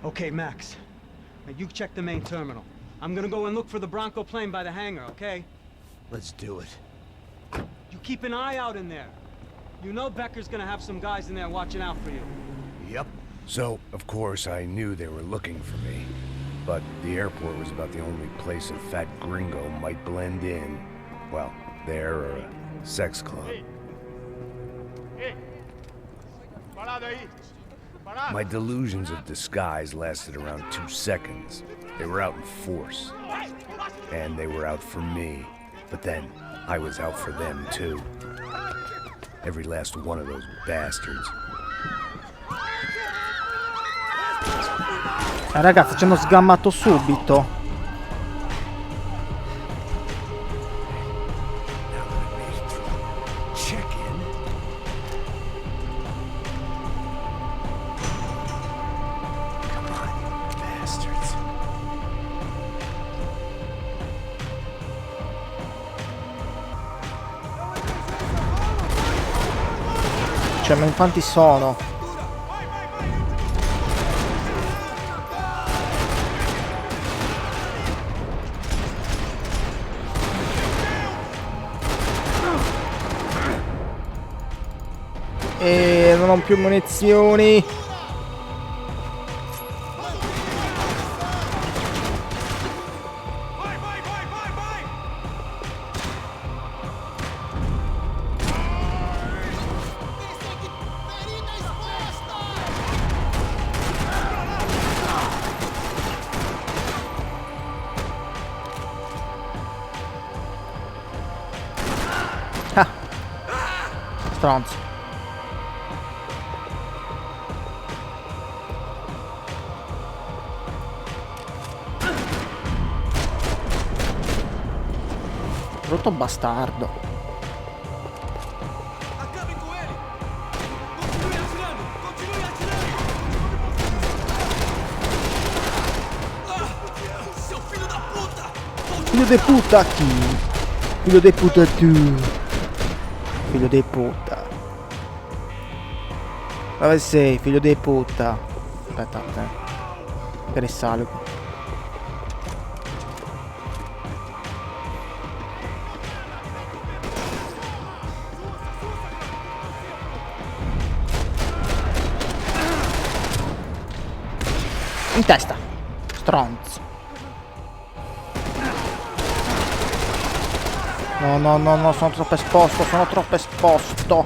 Okay, Max. Now you check the main terminal. I'm gonna go and look for the Bronco plane by the hangar, okay? Let's do it. You keep an eye out in there. You know Becker's gonna have some guys in there watching out for you. Yep. So, of course, I knew they were looking for me. But the airport was about the only place a fat gringo might blend in. Well, there or a sex club. My delusions of disguise lasted around 2 seconds. They were out in force. And they were out for me. But then, I was out for them too. Every last one of those bastards. Ragazzi, ci hanno sgammato subito. Cioè, ma quanti sono? E non ho più munizioni. Stronzo. Brutto bastardo. Figlio de puta chi? Figlio de puta tu. Figlio di puta. Dove sei, figlio di puta? Aspetta, che risalgo. In testa. Stronzo. No, sono troppo esposto,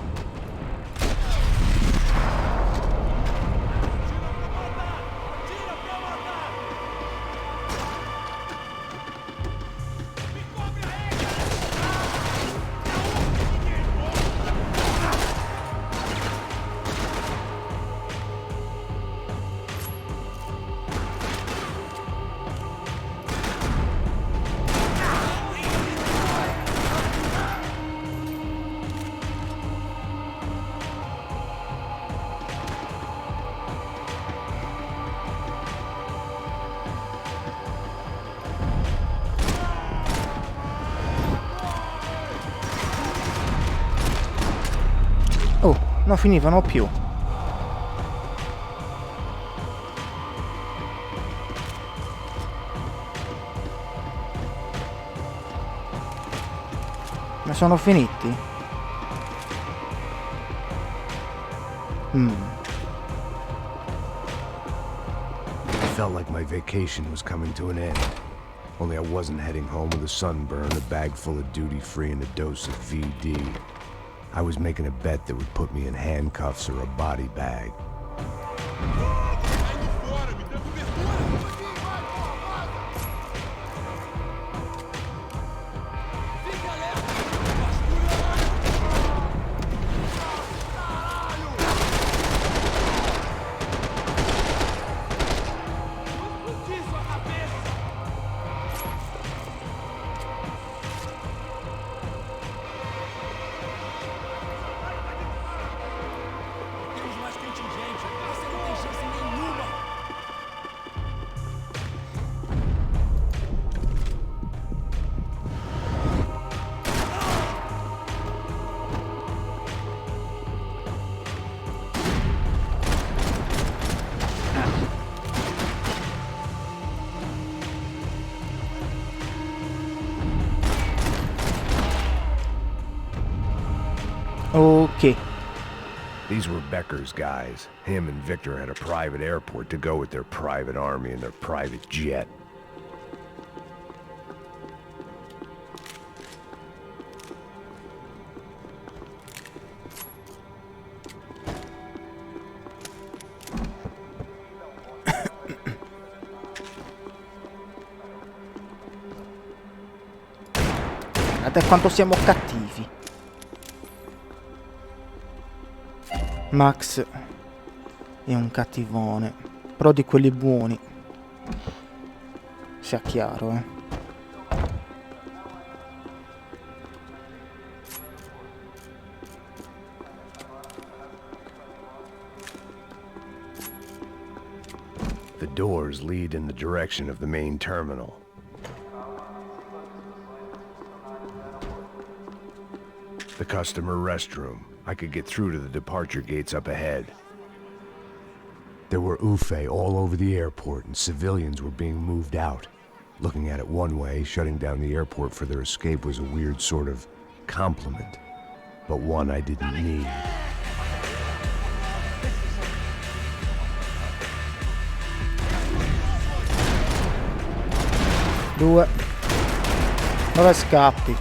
Oh, non finivano più. Ma sono finiti? It felt like my vacation was coming to an end. Only I wasn't heading home with a sunburn, a bag full of duty-free, and a dose of VD. I was making a bet that would put me in handcuffs or a body bag. Ok. These were Becker's guys. Him and Victor had a private airport to go with their private army and their private jet. Guardate quanto siamo cattivi. Max è un cattivone, però di quelli buoni. Sia chiaro, eh. The doors lead in the direction of the main terminal. The customer restroom. I could get through to the departure gates up ahead. There were UFE all over the airport and civilians were being moved out. Looking at it one way, shutting down the airport for their escape was a weird sort of compliment, but one I didn't need. Due. Dove scappi?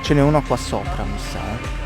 Ce n'è uno qua sopra, mi sa.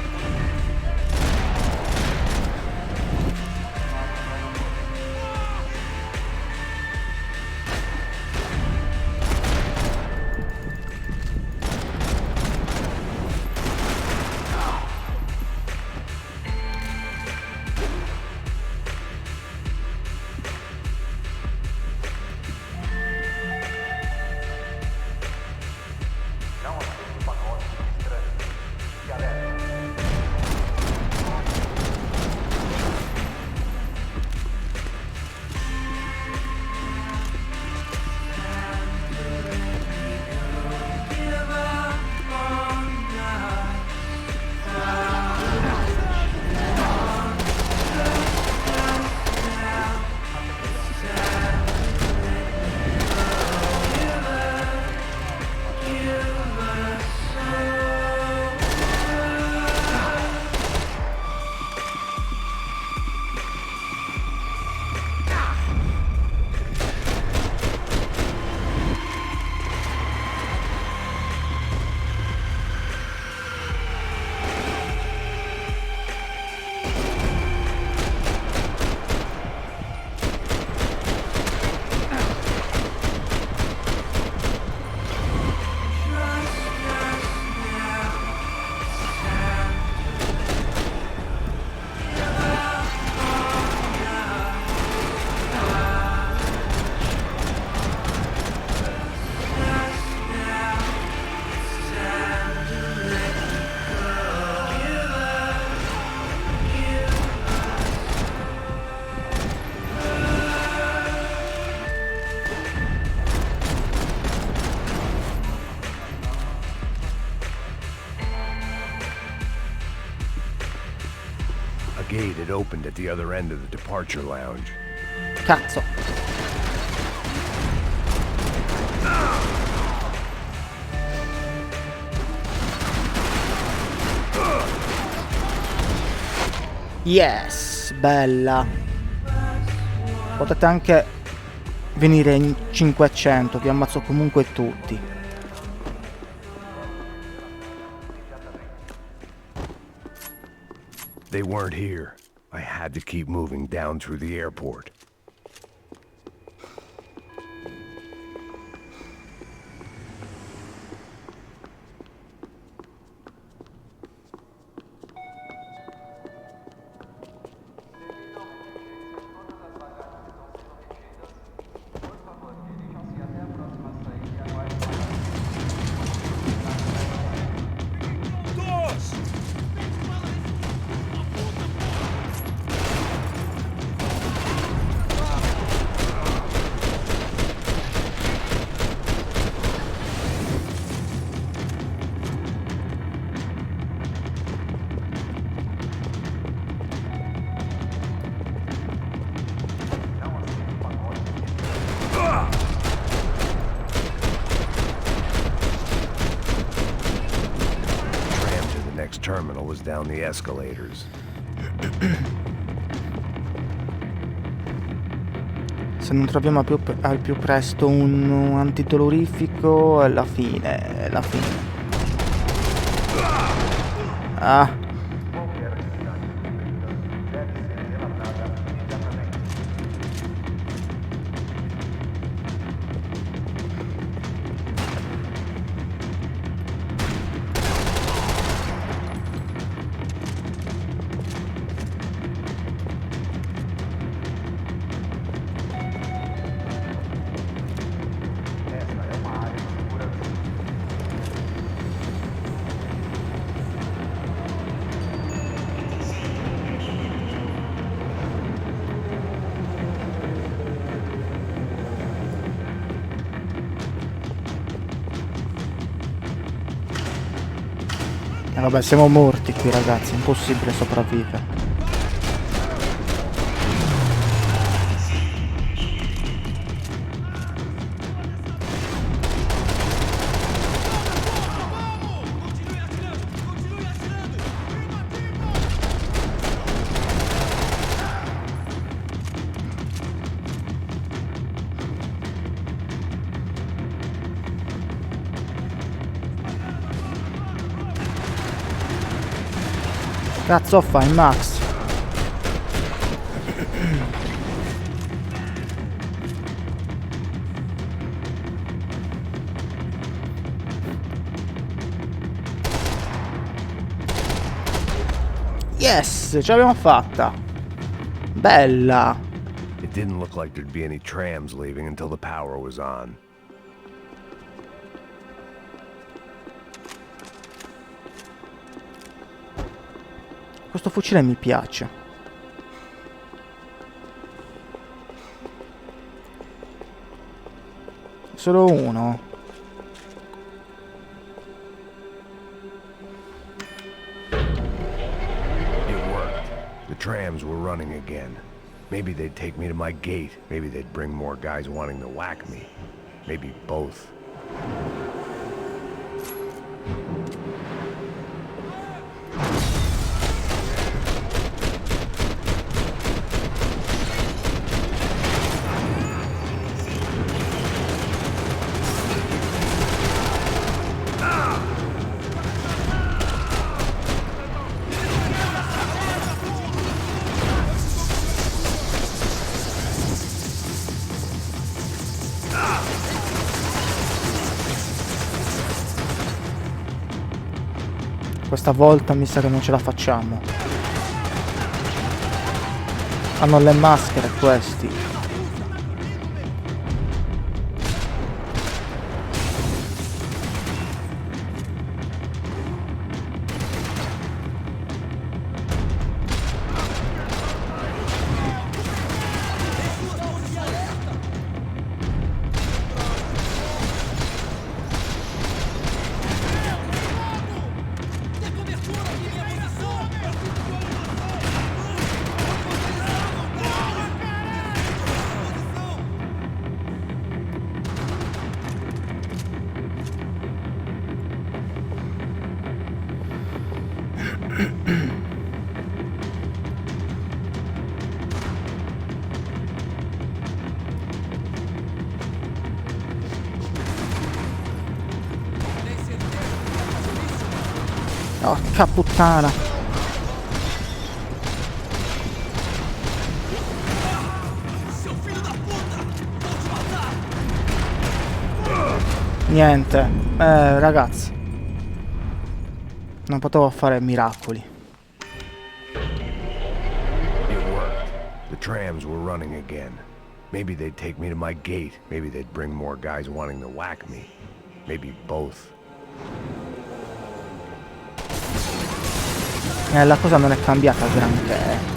Gate had opened at the other end of the departure lounge. Cazzo. Yes, bella. Potete anche venire in 500, vi ammazzo comunque tutti. They weren't here. I had to keep moving down through the airport. down the escalators. Se non troviamo al più presto un antidolorifico, è la fine, è la fine. Ah. Vabbè, siamo morti qui, ragazzi, è impossibile sopravvivere. Cazzo fai, Max? Yes, ce l'abbiamo fatta. Bella. It didn't look like there'd be any trams leaving until the power was on. Questo fucile mi piace. Solo uno. It worked. The trams were running again. Maybe they'd take me to my gate. Maybe they'd bring more guys wanting to whack me. Maybe both. Questa volta mi sa che non ce la facciamo. Hanno le maschere questi. Porca puttana. Niente. Ragazzi, non potevo fare miracoli. It worked. The trams were running again. Maybe they'd take me to my gate. Maybe they'd bring more guys wanting to whack me. Maybe both. La cosa non è cambiata granché.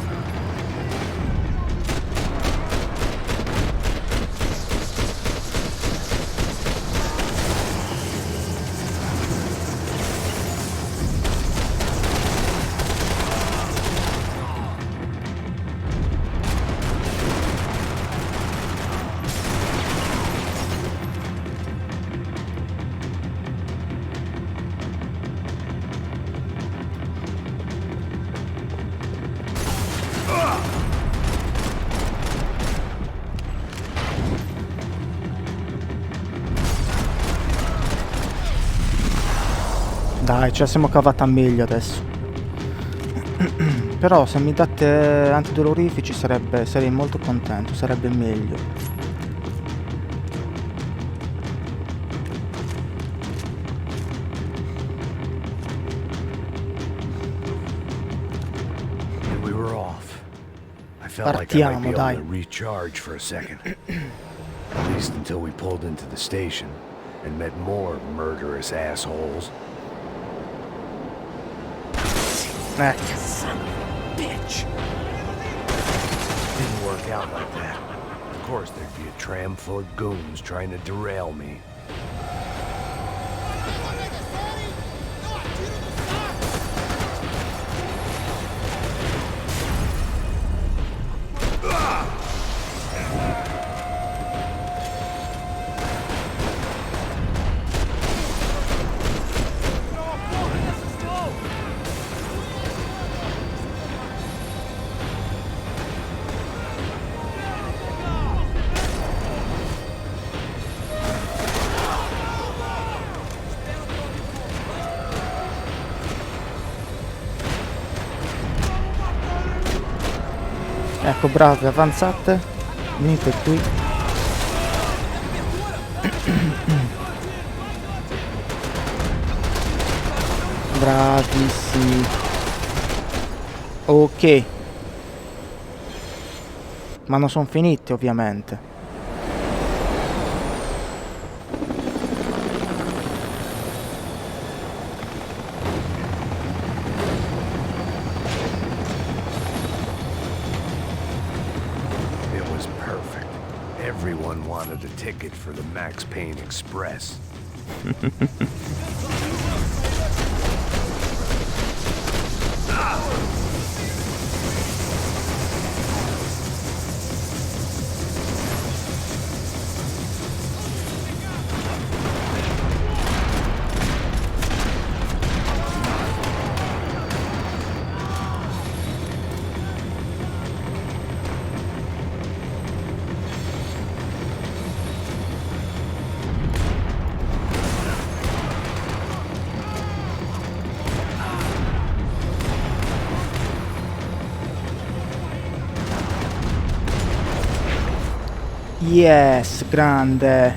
Dai, ce la siamo cavata meglio adesso. Però se mi date antidolorifici sarei molto contento, sarebbe meglio. And we were off. I felt like I might be Partiamo, able dai. to recharge for a second. At least until we pulled into the station and met more murderous assholes. Ecco. Bitch! Didn't work out like that. Of course there'd be a tram full of goons trying to derail me. Ecco, bravi, avanzate. Venite qui. Bravissimi. Ok. Ma non sono finiti, ovviamente. Everyone wanted a ticket for the Max Payne Express. Yes, grande.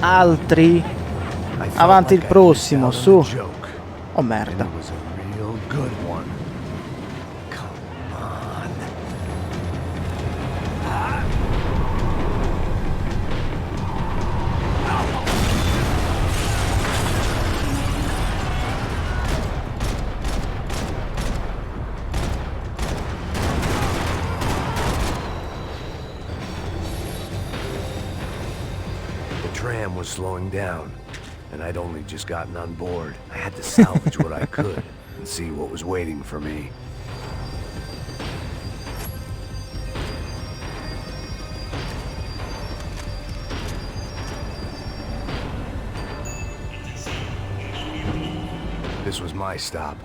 Altri. Avanti il prossimo, su. Oh merda. Tram was slowing down, and I'd only just gotten on board. I had to salvage what I could and see what was waiting for me. This was my stop.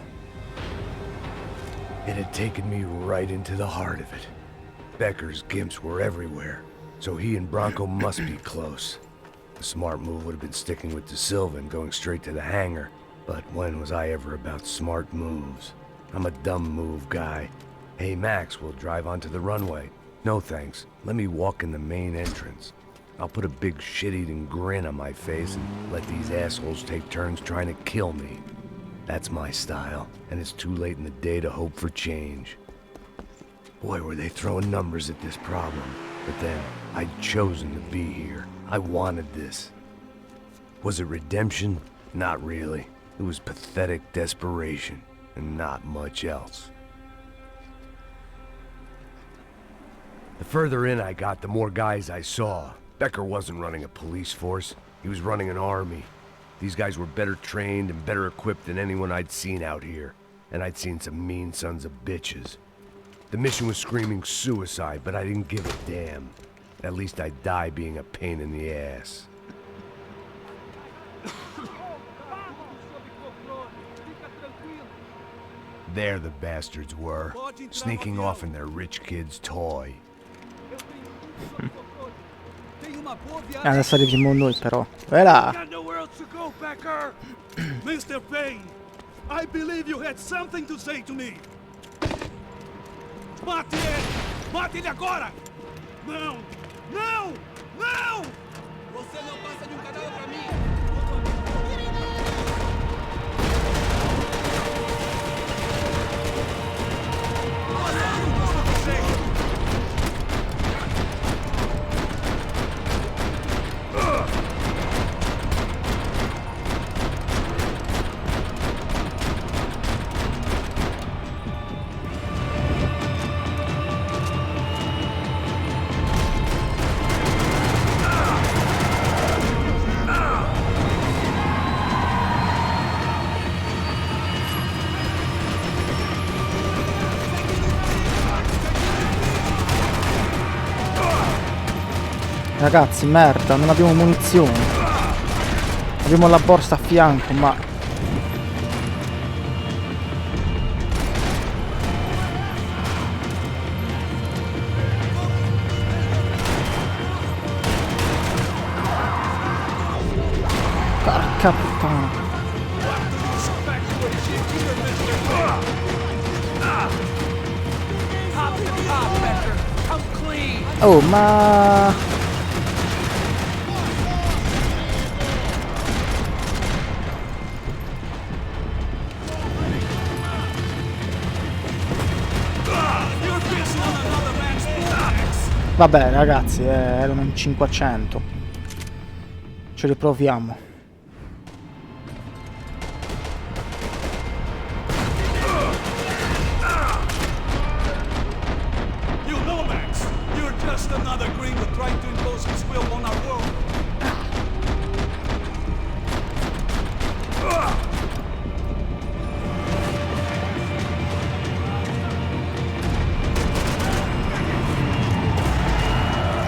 It had taken me right into the heart of it. Becker's gimps were everywhere, so he and Bronco must be close. The smart move would have been sticking with De Silva and going straight to the hangar. But when was I ever about smart moves? I'm a dumb move guy. Hey Max, we'll drive onto the runway. No thanks, let me walk in the main entrance. I'll put a big shit-eating grin on my face and let these assholes take turns trying to kill me. That's my style, and it's too late in the day to hope for change. Boy, were they throwing numbers at this problem. But then, I'd chosen to be here. I wanted this. Was it redemption? Not really. It was pathetic desperation, and not much else. The further in I got, the more guys I saw. Becker wasn't running a police force. He was running an army. These guys were better trained and better equipped than anyone I'd seen out here. And I'd seen some mean sons of bitches. The mission was screaming suicide, but I didn't give a damn. At least I'd die being a pain in the ass. There the bastards were, sneaking off in their rich kid's toy. Adesso arriviamo noi però. Voilà. Mr. Payne, I believe you had something to say to me. Mate ele! Mate ele agora! Não! Não! Não! Você não passa de cadáver pra mim! Ragazzi, merda, non abbiamo munizioni. Abbiamo la borsa a fianco, ma... Porca puttana. Oh, ma... Vabbè ragazzi, erano in 500. Ce li proviamo. You know, Max, you're just another gringo trying to impose his will on our world.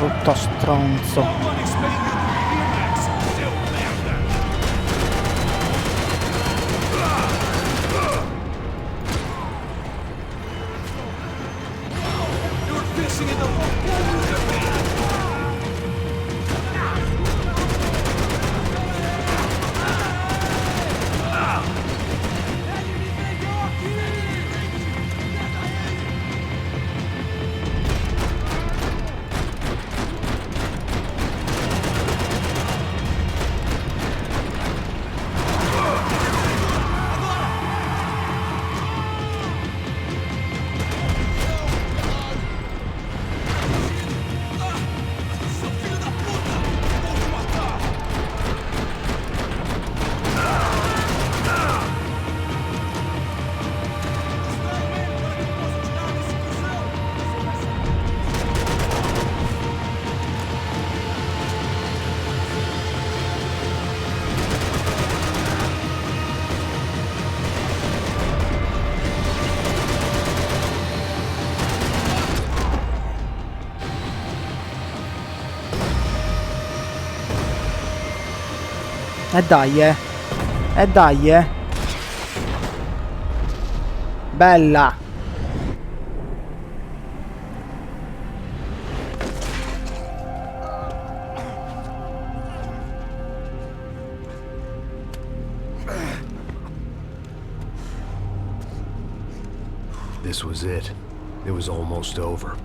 Brutto stronzo. Someone explain you to be here, Max. Still merda. You're fishing in the wrong pool, Mr. Payne. Dai, dai, Bella. This was it. It was almost over.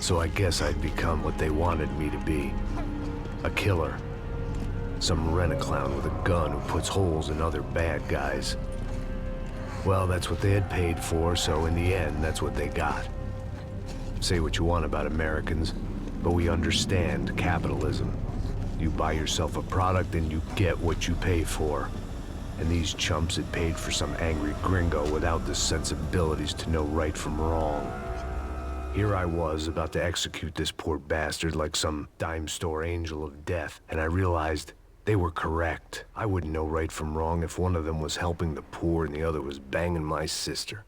So I guess I'd become what they wanted me to be. A killer. Some rent-a-clown with a gun who puts holes in other bad guys. Well, that's what they had paid for, so in the end, that's what they got. Say what you want about Americans, but we understand capitalism. You buy yourself a product and you get what you pay for. And these chumps had paid for some angry gringo without the sensibilities to know right from wrong. Here I was, about to execute this poor bastard like some dime store angel of death, and I realized they were correct. I wouldn't know right from wrong if one of them was helping the poor and the other was banging my sister.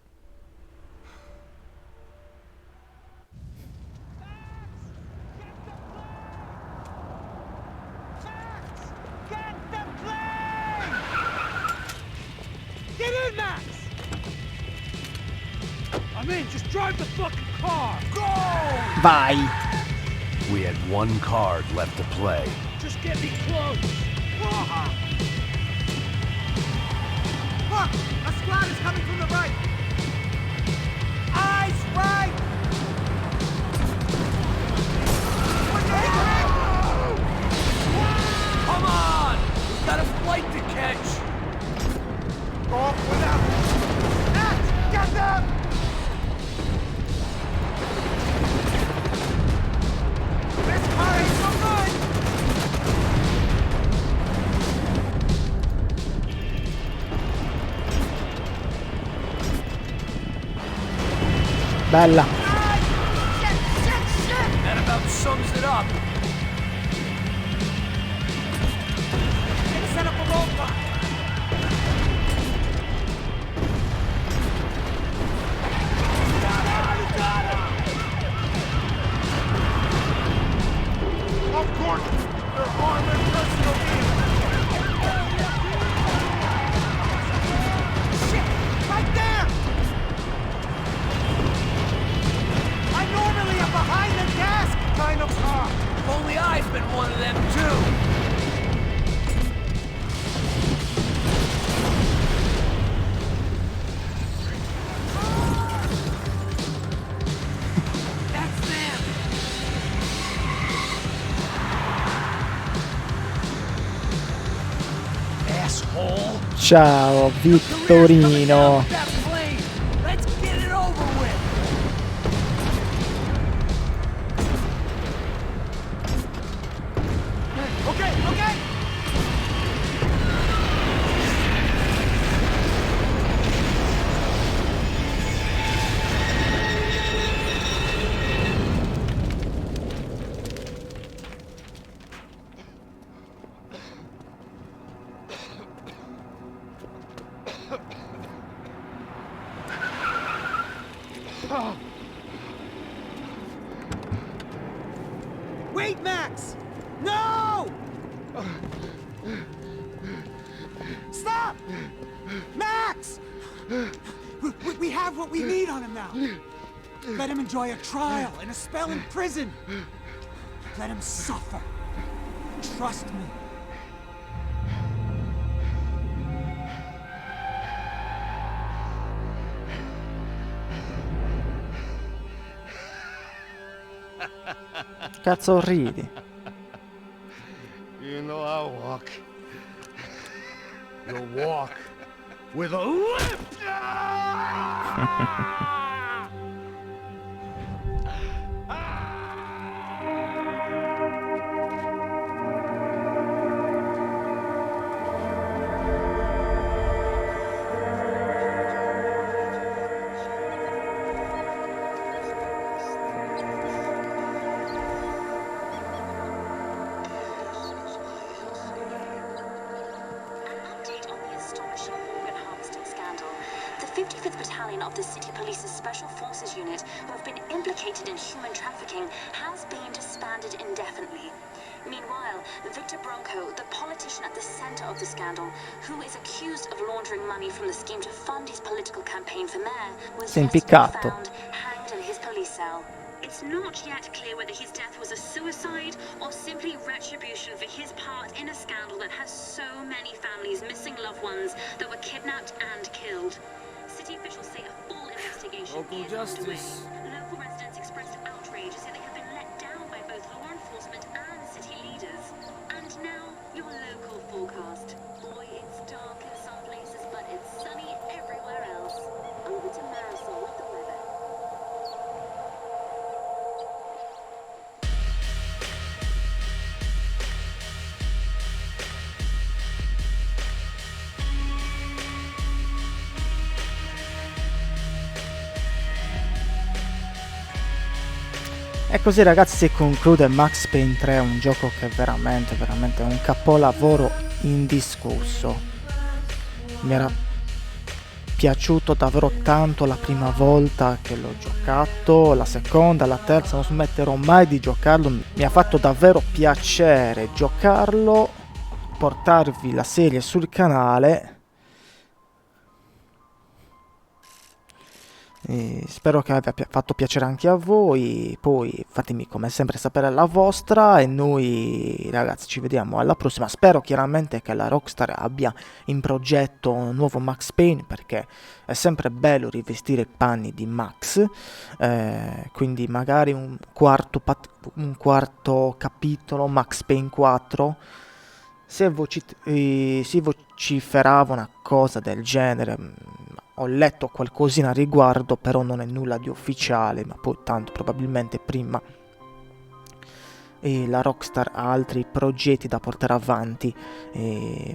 Get in, Max! I'm in, just drive the fucking car! Go! Vai. We had one card left to play. Just get me close. Look! A squad is coming from the right! Eyes right! Come on! We've got a flight to catch! Off without... Max! Get them! This car ain't so good! Bella. That about sums it up. Set up a roadblock! Of course! They're armored personal Shit! Right there! I'm normally a behind-the-desk kind of car! If only I've been one of them too. That's them. Asshole. Ciao, Vittorino. That plane. Let's get it over with. Okay, okay! Wait, Max! No! Stop! Max! We have what we need on him now. Let him enjoy a trial and a spell in prison. Let him suffer. Trust me. Cazzo ridi? You know I walk. You'll walk with a lift. The 55th Battalion of the City Police's Special Forces Unit, who have been implicated in human trafficking, has been disbanded indefinitely. Meanwhile, Victor Bronco, the politician at the center of the scandal, who is accused of laundering money from the scheme to fund his political campaign for mayor, was Si è yesterday impiccato. found hanged in his police cell. It's not yet clear whether his death was a suicide or simply retribution for his part in a scandal that has so many families missing loved ones that were kidnapped and killed. City officials say a full investigation Local is underway. justice. Local residents expressed outrage, say they have been let down by both law enforcement and city leaders. And now, your local forecast. Boy, it's dark in some places, but it's sunny everywhere else. Over to Marisol with the weather. E così ragazzi si conclude Max Payne 3, un gioco che veramente è un capolavoro indiscusso. Mi era piaciuto davvero tanto la prima volta che l'ho giocato, la seconda, la terza, non smetterò mai di giocarlo, mi ha fatto davvero piacere giocarlo, portarvi la serie sul canale. Spero che abbia fatto piacere anche a voi. Poi fatemi come sempre sapere la vostra. E noi ragazzi ci vediamo alla prossima. Spero chiaramente che la Rockstar abbia in progetto un nuovo Max Payne, perché è sempre bello rivestire i panni di Max. Quindi magari un quarto capitolo Max Payne 4. Se si vociferava una cosa del genere, ho letto qualcosina a riguardo, però non è nulla di ufficiale, ma poi tanto probabilmente prima la Rockstar ha altri progetti da portare avanti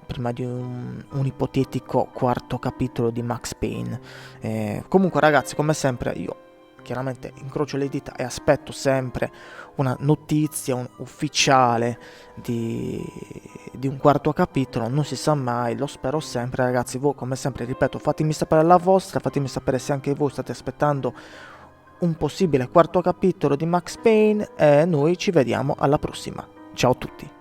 prima di un ipotetico quarto capitolo di Max Payne. Comunque ragazzi, come sempre io chiaramente incrocio le dita e aspetto sempre una notizia ufficiale di un quarto capitolo. Non si sa mai, lo spero sempre ragazzi. Voi come sempre, ripeto, fatemi sapere la vostra, fatemi sapere se anche voi state aspettando un possibile quarto capitolo di Max Payne, e noi ci vediamo alla prossima. Ciao a tutti.